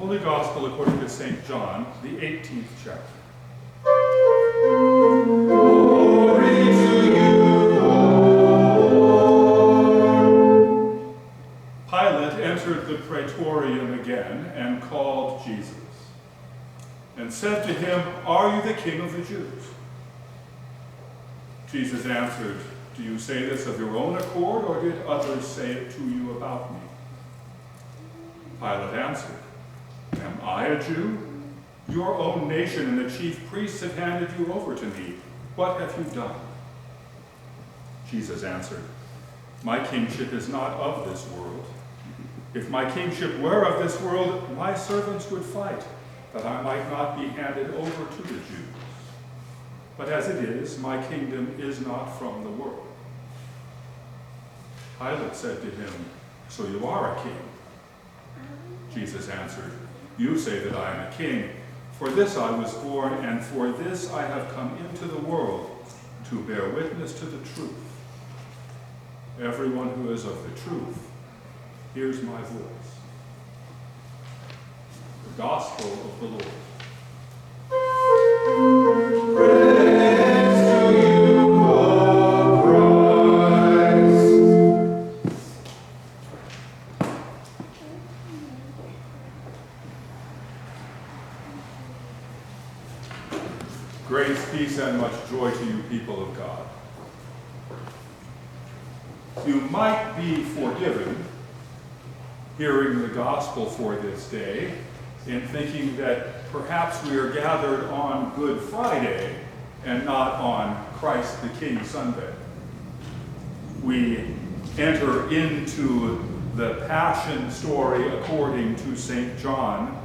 Holy Gospel according to St. John, the 18th chapter. Glory to you, Lord. Pilate entered the praetorium again and called Jesus, and said to him, "Are you the king of the Jews?" Jesus answered, "Do you say this of your own accord, or did others say it to you about me?" Pilate answered, "Am I a Jew? Your own nation and the chief priests have handed you over to me. What have you done?" Jesus answered, "My kingship is not of this world. If my kingship were of this world, my servants would fight, that I might not be handed over to the Jews. But as it is, my kingdom is not from the world." Pilate said to him, "So you are a king?" Jesus answered, "You say that I am a king. For this I was born, and for this I have come into the world, to bear witness to the truth. Everyone who is of the truth hears my voice." The Gospel of the Lord. Praise to you, O Christ. Grace, peace, and much joy to you, people of God. You might be forgiven hearing the gospel for this day in thinking that perhaps we are gathered on Good Friday and not on Christ the King Sunday. We enter into the Passion story according to St. John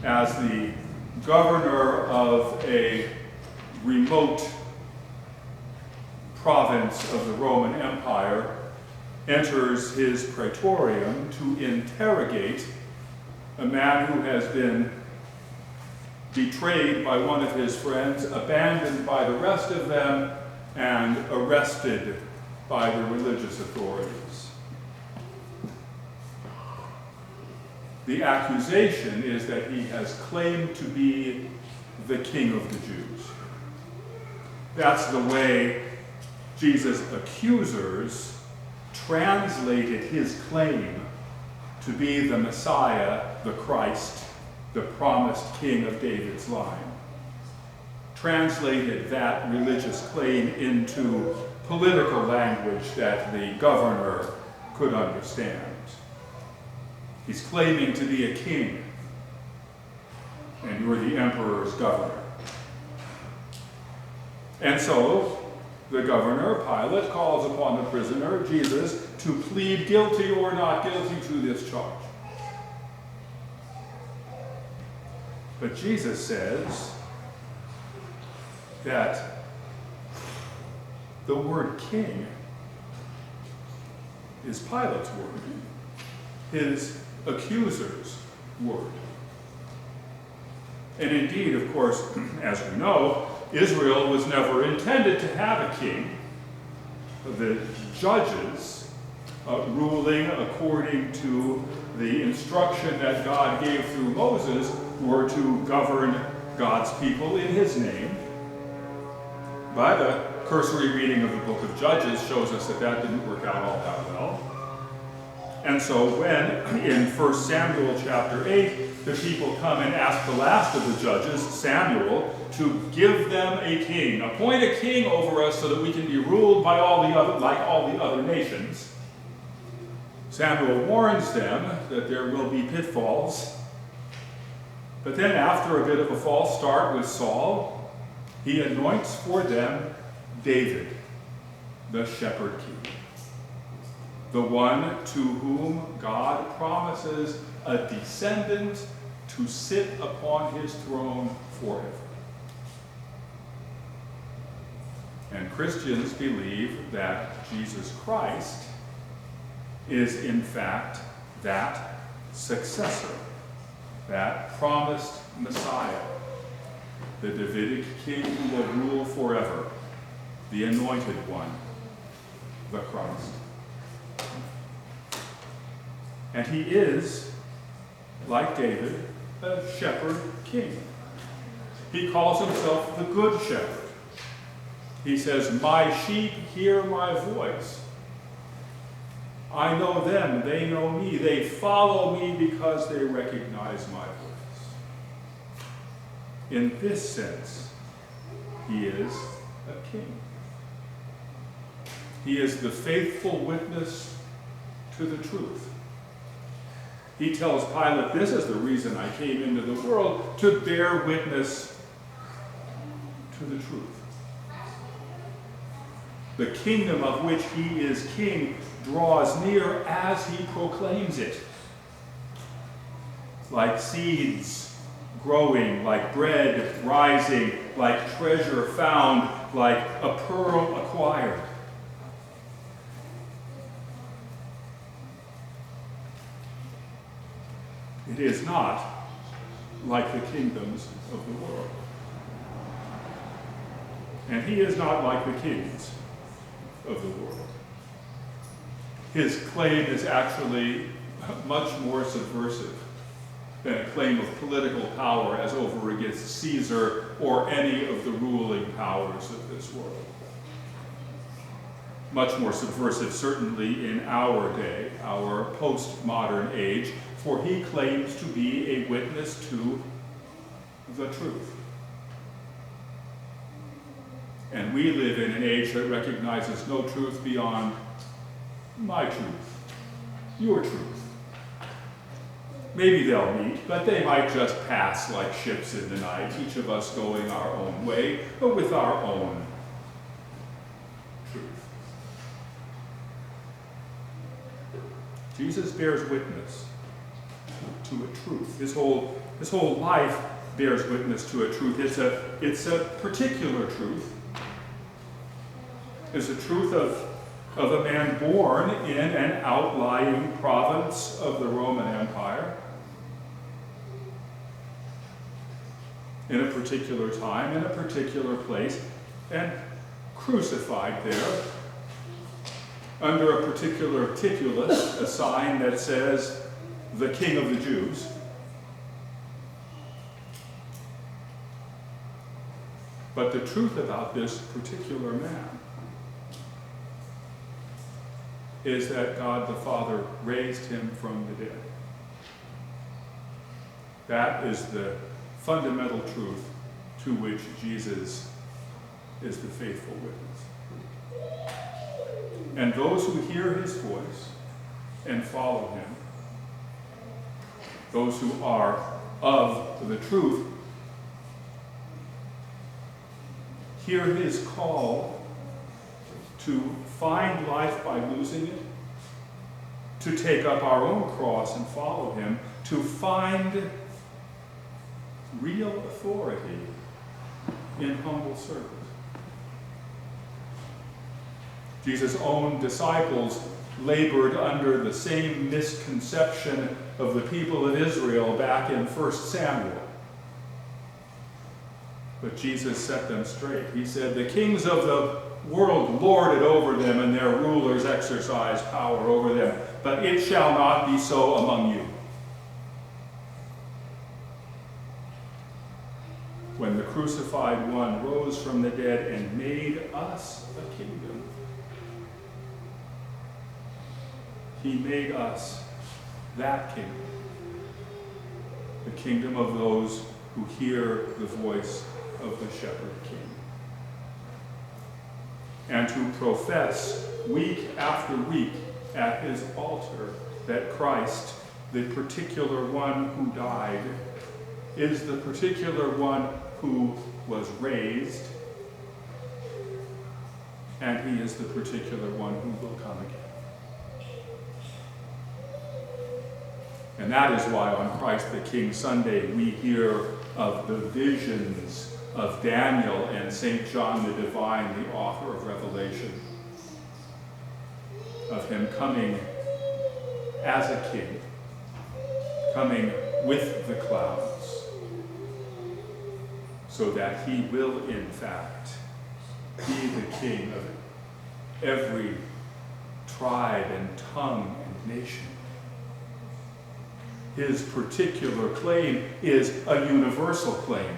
as the governor of a remote province of the Roman Empire enters his praetorium to interrogate a man who has been betrayed by one of his friends, abandoned by the rest of them, and arrested by the religious authorities. The accusation is that he has claimed to be the king of the Jews. That's the way Jesus' accusers translated his claim to be the Messiah, the Christ, the promised king of David's line. Translated that religious claim into political language that the governor could understand. He's claiming to be a king, and you're the emperor's governor. And so, the governor, Pilate, calls upon the prisoner, Jesus, to plead guilty or not guilty to this charge. But Jesus says that the word king is Pilate's word, his accuser's word. And indeed, of course, as we know, Israel was never intended to have a king. The judges, ruling according to the instruction that God gave through Moses, were to govern God's people in his name. But a cursory reading of the book of Judges shows us that that didn't work out all that well. And so when, in 1 Samuel chapter 8, the people come and ask the last of the judges, Samuel, to give them a king, appoint a king over us so that we can be ruled by like all the other nations, Samuel warns them that there will be pitfalls. But then after a bit of a false start with Saul, he anoints for them David, the shepherd king, the one to whom God promises a descendant to sit upon his throne forever. And Christians believe that Jesus Christ is in fact that successor, that promised Messiah, the Davidic king who will rule forever, the anointed one, the Christ. And he is like David, a shepherd king. He calls himself the Good Shepherd. He says, "My sheep hear my voice. I know them, they know me. They follow me because they recognize my voice." In this sense, he is a king. He is the faithful witness to the truth. He tells Pilate, "This is the reason I came into the world, to bear witness to the truth." The kingdom of which he is king draws near as he proclaims it. Like seeds growing, like bread rising, like treasure found, like a pearl acquired. It is not like the kingdoms of the world. And he is not like the kings of the world. His claim is actually much more subversive than a claim of political power as over against Caesar or any of the ruling powers of this world. Much more subversive, certainly in our day, our postmodern age, for he claims to be a witness to the truth. And we live in an age that recognizes no truth beyond my truth, your truth. Maybe they'll meet, but they might just pass like ships in the night, each of us going our own way, but with our own truth. Jesus bears witness to a truth. His whole life bears witness to a truth. It's a particular truth. It's a truth of a man born in an outlying province of the Roman Empire, in a particular time, in a particular place, and crucified there under a particular titulus, a sign that says, "The King of the Jews." But the truth about this particular man is that God the Father raised him from the dead. That is the fundamental truth to which Jesus is the faithful witness. And those who hear his voice and follow him, those who are of the truth, hear his call to find life by losing it, to take up our own cross and follow him, to find real authority in humble service. Jesus' own disciples labored under the same misconception of the people of Israel back in 1 Samuel. But Jesus set them straight. He said, "The kings of the world lord it over them, and their rulers exercise power over them. But it shall not be so among you." When the crucified one rose from the dead and made us a kingdom, he made us that kingdom. The kingdom of those who hear the voice of the shepherd king. And who profess week after week at his altar that Christ, the particular one who died, is the particular one who was raised, and he is the particular one who will come again. And that is why on Christ the King Sunday we hear of the visions of Daniel and St. John the Divine, the author of Revelation, of him coming as a king, coming with the clouds, so that he will in fact be the king of every tribe and tongue and nation. His particular claim is a universal claim.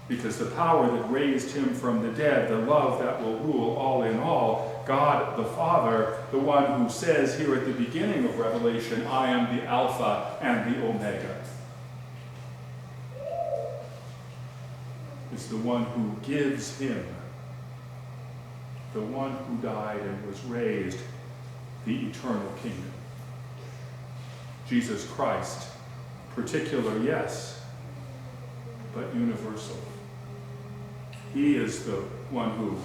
Because the power that raised him from the dead, the love that will rule all in all, God the Father, the one who says here at the beginning of Revelation, I am the Alpha and the Omega, is the one who gives him, the one who died and was raised, the eternal kingdom. Jesus Christ, particular, yes, but universal. He is the one who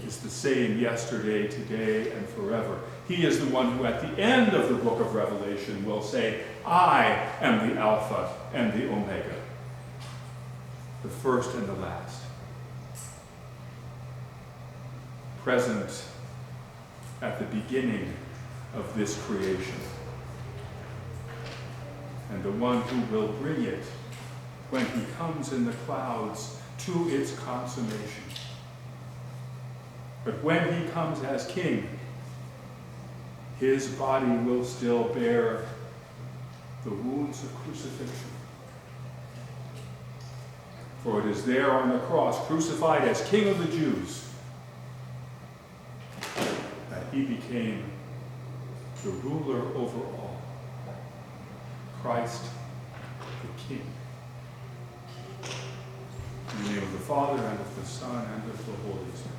is the same yesterday, today, and forever. He is the one who at the end of the book of Revelation will say, I am the Alpha and the Omega, the first and the last. Present at the beginning of this creation, and the one who will bring it when he comes in the clouds to its consummation. But when he comes as king, his body will still bear the wounds of crucifixion. For it is there on the cross, crucified as King of the Jews, that he became the ruler over all, Christ the King. In the name of the Father, and of the Son, and of the Holy Spirit.